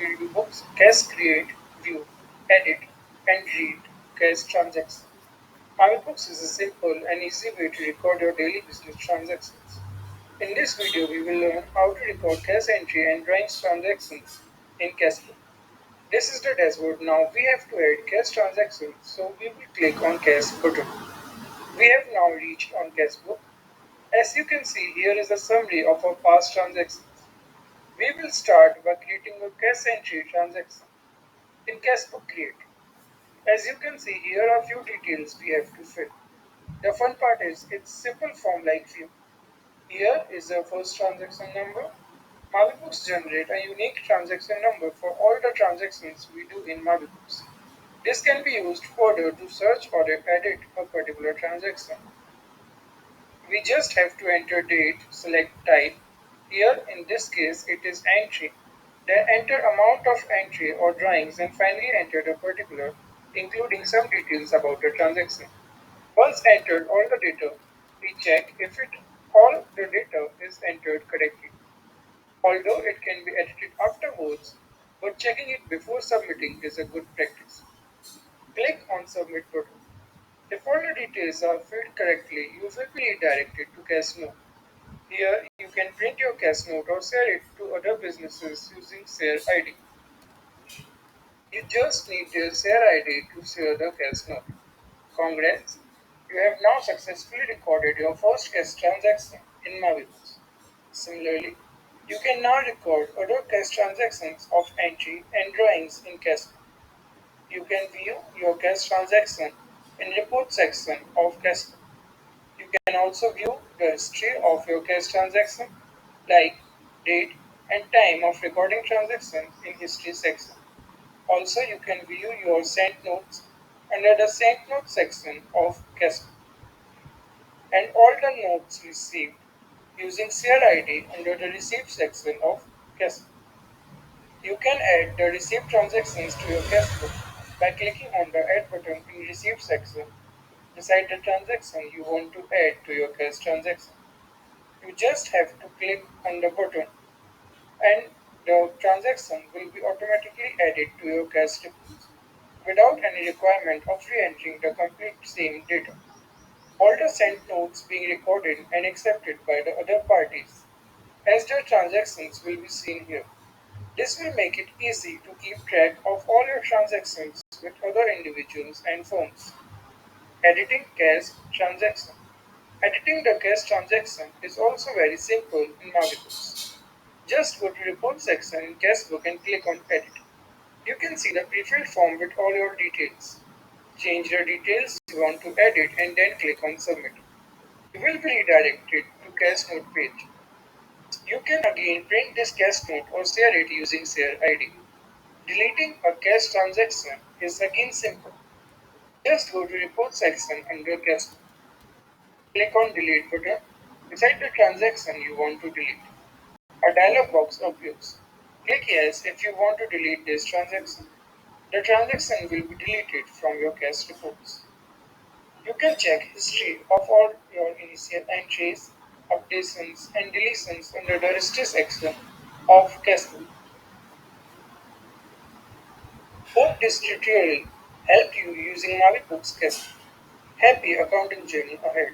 Maavybooks, cache, create, view, edit, and read cache transactions. Maavybooks is a simple and easy way to record your daily business transactions. In this video, we will learn how to record cache entry and drawings transactions in cashbook. This is the dashboard. Now we have to add cache transactions, so we will click on cache button. We have now reached on cashbook. As you can see, here is a summary of our past transactions. We will start by creating a cache entry transaction in cashbook create. As you can see, here are few details we have to fill. The fun part is it's simple form like view. Here is the first transaction number. Maavybooks generate a unique transaction number for all the transactions we do in Maavybooks. This can be used further to search or edit a particular transaction. We just have to enter date, select type. Here in this case it is entry. Then enter amount of entry or drawings and finally enter the particular, including some details about the transaction. Once entered all the data, we check if all the data is entered correctly. Although it can be edited afterwards, but checking it before submitting is a good practice. Click on Submit button. If all the details are filled correctly, you will be redirected to Cash Note. Here, you can print your Cash Note or share it to other businesses using Share ID. You just need their Share ID to share the Cash Note. Congrats! You have now successfully recorded your first cash transaction in Maavybooks. Similarly, you can now record other cash transactions of entry and drawings in Cash. You can view your cash transaction in report section of Cash. You can also view the history of your cash transaction like date and time of recording transaction in history section. Also, you can view your sent notes under the sent notes section of Cash and all the notes received using share ID under the receipt section of Cash. You can add the received transactions to your cashbook by clicking on the Add button in Receipt section beside the transaction you want to add to your cash transaction. You just have to click on the button and the transaction will be automatically added to your cash reports without any requirement of re-entering the complete same data. All the sent notes being recorded and accepted by the other parties as the transactions will be seen here. This will make it easy to keep track of all your transactions with other individuals and firms. Editing cash transaction. Editing the cash transaction is also very simple in Maavybooks. Just go to report section in Cashbook and click on edit. You can see the pre-filled form with all your details. Change the details you want to edit and then click on submit. You will be redirected to Cash Note page. You can again print this cash note or share it using Share ID. Deleting a cash transaction is again simple. Just go to report section under cash. Click on delete button. Beside the transaction you want to delete, a dialog box appears. Click yes if you want to delete this transaction. The transaction will be deleted from your cash reports. You can check history of all your initial entries, updations and deletions under the history section of Cashbook. Hope this tutorial helped you using Maavybooks Cashbook. Happy accounting journey ahead.